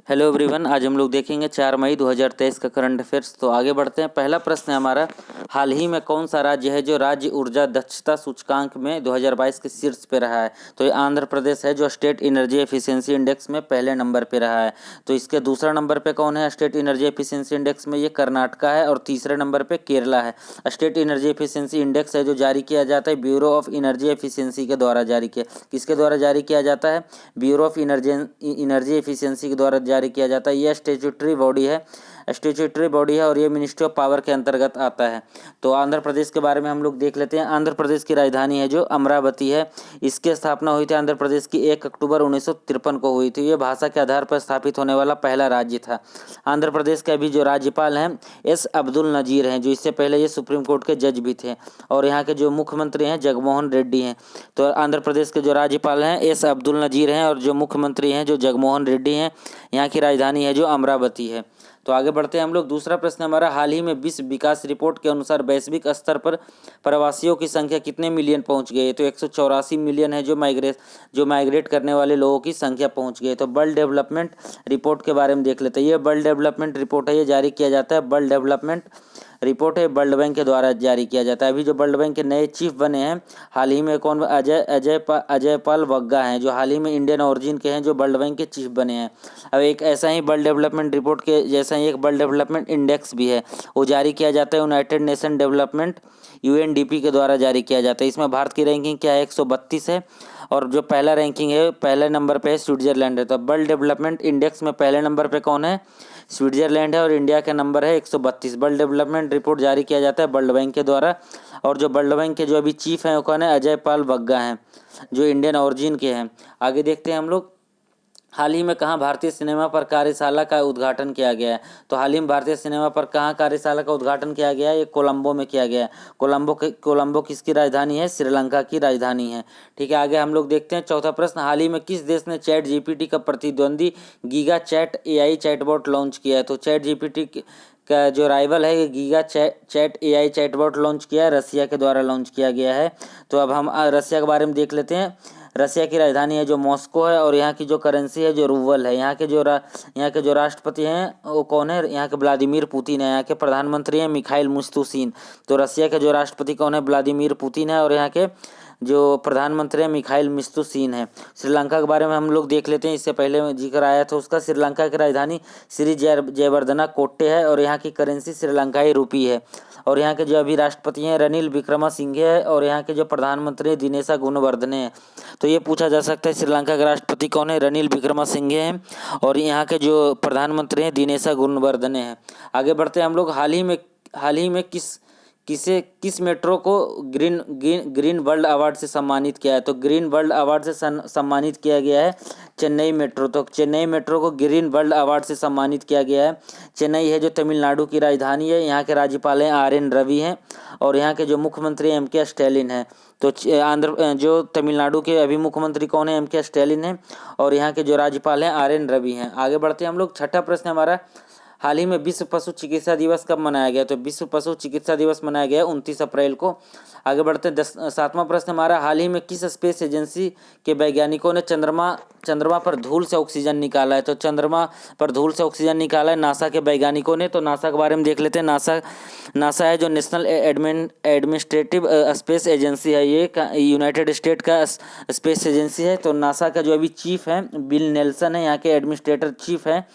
Hello everyone, आज हम लोग देखेंगे 4 मई 2023 का करंट अफेयर्स। तो आगे बढ़ते हैं। पहला प्रश्न है हमारा, हाल ही में कौन सा राज्य है जो राज्य ऊर्जा दक्षता सूचकांक में 2022 के शीर्ष पे रहा है? तो ये आंध्र प्रदेश है जो स्टेट एनर्जी एफिशिएंसी इंडेक्स में पहले नंबर पे रहा है। तो इसके दूसरा नंबर पे कौन है स्टेट एनर्जी एफिशिएंसी इंडेक्स में? ये कर्नाटका है। और तीसरे नंबर पे केरला है। स्टेट एनर्जी एफिशिएंसी इंडेक्स है जो जारी किया जाता है ब्यूरो ऑफ एनर्जी एफिशिएंसी के द्वारा जारी किया। किसके द्वारा जारी किया जाता है? ब्यूरो ऑफ एनर्जी एफिशिएंसी के द्वारा जारी किया जाता है। यह स्टेचुटरी बॉडी है और ये मिनिस्ट्री ऑफ पावर के अंतर्गत आता है। तो आंध्र प्रदेश के बारे में हम लोग देख लेते हैं। आंध्र प्रदेश की राजधानी है जो अमरावती है। इसकी स्थापना हुई थी आंध्र प्रदेश की 1 अक्टूबर 1953 को हुई थी। ये भाषा के आधार पर स्थापित होने वाला पहला राज्य था। आंध्र प्रदेश के अभी जो राज्यपाल हैं एस अब्दुल नजीर हैं, जो इससे पहले ये सुप्रीम कोर्ट के जज भी थे। और यहाँ के जो मुख्यमंत्री हैं जगमोहन रेड्डी हैं। तो आंध्र प्रदेश के जो राज्यपाल हैं एस अब्दुल नजीर हैं और जो मुख्यमंत्री हैं जो जगमोहन रेड्डी हैं। यहाँ की राजधानी है जो अमरावती है। तो आगे बढ़ते हैं हम लोग। दूसरा प्रश्न हमारा, हाल ही में विश्व विकास रिपोर्ट के अनुसार वैश्विक स्तर पर प्रवासियों की संख्या कितने मिलियन पहुंच गई है? तो 184 मिलियन है जो माइग्रेट करने वाले लोगों की संख्या पहुंच गई। तो वर्ल्ड डेवलपमेंट रिपोर्ट के बारे में देख लेते हैं। ये वर्ल्ड डेवलपमेंट रिपोर्ट है, ये जारी किया जाता है वर्ल्ड डेवलपमेंट रिपोर्ट है, वर्ल्ड बैंक के द्वारा जारी किया जाता है। अभी जो वर्ल्ड बैंक के नए चीफ बने हैं हाल ही में कौन? अजय पाल वग्गा हैं, जो हाल ही में इंडियन ओरिजिन के हैं, जो वर्ल्ड बैंक के चीफ बने हैं। अब एक ऐसा ही वर्ल्ड डेवलपमेंट रिपोर्ट के जैसा ही एक वर्ल्ड डेवलपमेंट इंडेक्स भी है, वो जारी किया जाता है यूनाइटेड नेशन डेवलपमेंट UNDP के द्वारा जारी किया जाता है। इसमें भारत की रैंकिंग क्या है? 132 है। और जो पहला रैंकिंग है पहले नंबर पे है स्विट्जरलैंड है। तो वर्ल्ड डेवलपमेंट इंडेक्स में पहले नंबर पे कौन है? स्विट्जरलैंड है। और इंडिया का नंबर है 132। वर्ल्ड डेवलपमेंट रिपोर्ट जारी किया जाता है वर्ल्ड बैंक के द्वारा। और जो वर्ल्ड बैंक के जो अभी चीफ हैं वो कौन है? अजय पाल वग्गा हैं, जो इंडियन ओरिजिन के हैं। आगे देखते हैं हम लोग, हाल ही में कहाँ भारतीय सिनेमा पर कार्यशाला का उद्घाटन किया गया है? तो हाल ही में भारतीय सिनेमा पर कहाँ कार्यशाला का उद्घाटन किया गया है? ये कोलंबो में किया गया है। कोलंबो किसकी राजधानी है? श्रीलंका की राजधानी है। ठीक है, आगे हम लोग देखते हैं। चौथा प्रश्न, हाल ही में किस देश ने चैट जीपीटी का प्रतिद्वंदी giga chad AI chatbot launch किया है? तो चैट जीपीटी का जो राइवल है ये giga chad AI chatbot launch किया है, रसिया के द्वारा लॉन्च किया गया है। तो अब हम रसिया के बारे में देख लेते हैं। रसिया की राजधानी है जो मॉस्को है। और यहाँ की जो करेंसी है जो रूबल है। यहाँ के जो राष्ट्रपति हैं वो कौन है? यहाँ के व्लादिमीर पुतिन है। यहाँ के प्रधानमंत्री हैं मिखाइल मुश्तुसिन। तो रसिया के जो राष्ट्रपति कौन है? व्लादिमीर पुतिन है। और यहाँ के जो प्रधानमंत्री हैं मिखाइल मुश्तुसिन है। श्रीलंका के बारे में हम लोग देख लेते हैं। इससे पहले जिक्र आया था उसका। श्रीलंका की राजधानी श्री जयवर्धना कोट्टे है। और यहाँ की करेंसी श्रीलंकाई रुपी है। और यहाँ के जो अभी राष्ट्रपति हैं रनिल विक्रमसिंघे है। और यहाँ के जो प्रधानमंत्री दिनेशा गुणवर्धने हैं। तो ये पूछा जा सकता है श्रीलंका के राष्ट्रपति कौन है? रनिल विक्रमसिंघे हैं। और यहाँ के जो प्रधानमंत्री हैं दिनेशा गुणवर्धने हैं। आगे बढ़ते हैं हम लोग। हाल ही में किस मेट्रो को ग्रीन वर्ल्ड अवार्ड से सम्मानित किया है? तो ग्रीन वर्ल्ड अवार्ड से सम्मानित किया गया है चेन्नई मेट्रो। तो चेन्नई मेट्रो को ग्रीन वर्ल्ड अवार्ड से सम्मानित किया गया है। चेन्नई है जो तमिलनाडु की राजधानी है। यहाँ के राज्यपाल हैं RN रवि हैं। और यहाँ के जो मुख्यमंत्री MK स्टैलिन हैं। तो जो तमिलनाडु के अभी मुख्यमंत्री कौन है? MK स्टैलिन हैं। और यहाँ के जो राज्यपाल हैं RN रवि हैं। आगे बढ़ते हैं हम लोग। छठा प्रश्न हमारा, हाल ही में विश्व पशु चिकित्सा दिवस कब मनाया गया? तो विश्व पशु चिकित्सा दिवस मनाया गया 29 अप्रैल को। आगे बढ़ते हैं। सातवां प्रश्न हमारा, हाल ही में किस स्पेस एजेंसी के वैज्ञानिकों ने चंद्रमा पर धूल से ऑक्सीजन निकाला है? तो चंद्रमा पर धूल से ऑक्सीजन निकाला है नासा के वैज्ञानिकों ने। तो नासा के बारे में देख लेते हैं। नासा है जो नेशनल एडमिनिस्ट्रेटिव स्पेस एजेंसी है। ये यूनाइटेड स्टेट का स्पेस एजेंसी है। तो नासा का जो अभी चीफ है बिल नेल्सन है। यहाँ के एडमिनिस्ट्रेटर चीफ है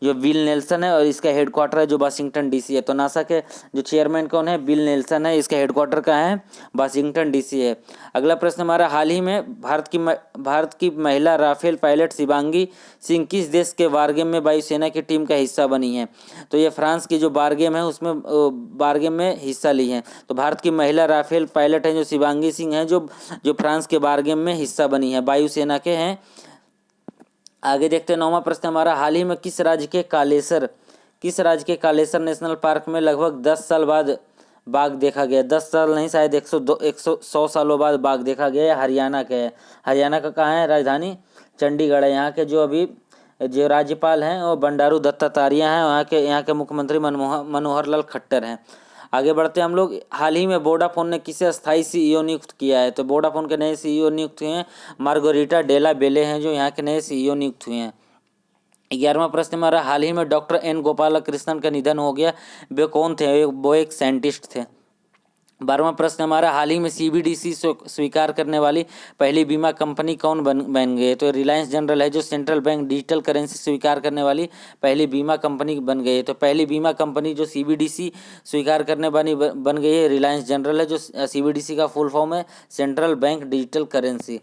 जो बिल नेल्सन है। और इसका हेडक्वार्टर है जो वाशिंगटन DC है। तो नासा के जो चेयरमैन कौन है? बिल नेल्सन है। इसका हेडक्वार्टर कहाँ है? वाशिंगटन DC है। अगला प्रश्न हमारा, हाल ही में भारत की महिला राफेल पायलट शिवांगी सिंह किस देश के वार गेम में वायुसेना की टीम का हिस्सा बनी है? तो ये फ्रांस की जो वार गेम है उसमें वार गेम में हिस्सा ली है। तो भारत की महिला राफेल पायलट है जो शिवांगी सिंह है, जो फ्रांस के वार गेम में हिस्सा बनी है, वायुसेना के हैं। आगे देखते हैं। 9वां प्रश्न हमारा, हाल ही में किस राज्य के कालेसर नेशनल पार्क में लगभग 10 साल बाद बाघ देखा गया? 10 साल नहीं, शायद 100 सालों बाद बाघ देखा गया है। हरियाणा के है। हरियाणा का कहाँ है? राजधानी चंडीगढ़ है। यहाँ के जो अभी जो राज्यपाल हैं वो बंडारू दत्तात्रेय हैं। यहाँ के मुख्यमंत्री मनोहर लाल खट्टर हैं। आगे बढ़ते हैं हम लोग। हाल ही में वोडाफोन ने किसे स्थायी CEO नियुक्त किया है? तो वोडाफोन के नए CEO नियुक्त हुए हैं मार्गोरिटा डेला बेले हैं, जो यहाँ के नए CEO नियुक्त हुए हैं। 11वां प्रश्न हमारा, हाल ही में डॉक्टर एन गोपालकृष्णन का निधन हो गया, वे कौन थे? वो एक साइंटिस्ट थे। 12वां प्रश्न हमारा, हाल ही में सीबीडीसी स्वीकार करने वाली पहली बीमा कंपनी कौन बन गई? तो रिलायंस जनरल है, जो सेंट्रल बैंक डिजिटल करेंसी स्वीकार करने वाली पहली बीमा कंपनी बन गई है। तो पहली बीमा कंपनी जो सीबीडीसी स्वीकार करने वाली बन गई है, रिलायंस जनरल है, जो सीबीडीसी का फुल फॉर्म है सेंट्रल बैंक डिजिटल करेंसी।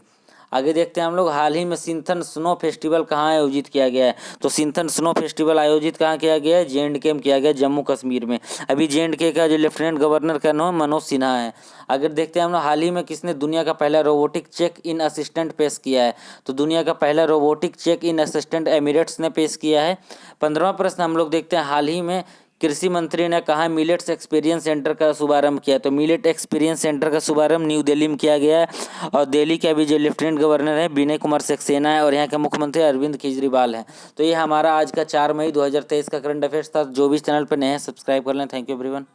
आगे देखते हैं हम लोग, हाल ही में सिंथन स्नो फेस्टिवल कहाँ आयोजित किया गया है? तो सिंथन स्नो फेस्टिवल आयोजित कहाँ किया गया है? JNK में किया गया, जम्मू कश्मीर में। अभी JNK का जो लेफ्टिनेंट गवर्नर का नाम मनोज सिन्हा है। अगर देखते हैं हम लोग, हाल ही में किसने दुनिया का पहला रोबोटिक चेक इन असिस्टेंट पेश किया है? तो दुनिया का पहला robotic check in assistant Emirates ने पेश किया है। 15वां प्रश्न हम लोग देखते हैं, हाल ही में कृषि मंत्री ने कहा मिलेट्स एक्सपीरियंस सेंटर का शुभारंभ किया? तो मिलेट एक्सपीरियंस सेंटर का शुभारंभ न्यू दिल्ली में किया गया है। और दिल्ली के अभी जो लेफ्टिनेंट गवर्नर है विनय कुमार सक्सेना है, और यहाँ के मुख्यमंत्री अरविंद केजरीवाल है। तो ये हमारा आज का 4 मई 2023 का करंट अफेयर्स था। जो भी चैनल पर नए हैं सब्सक्राइब कर लें। Thank you everyone.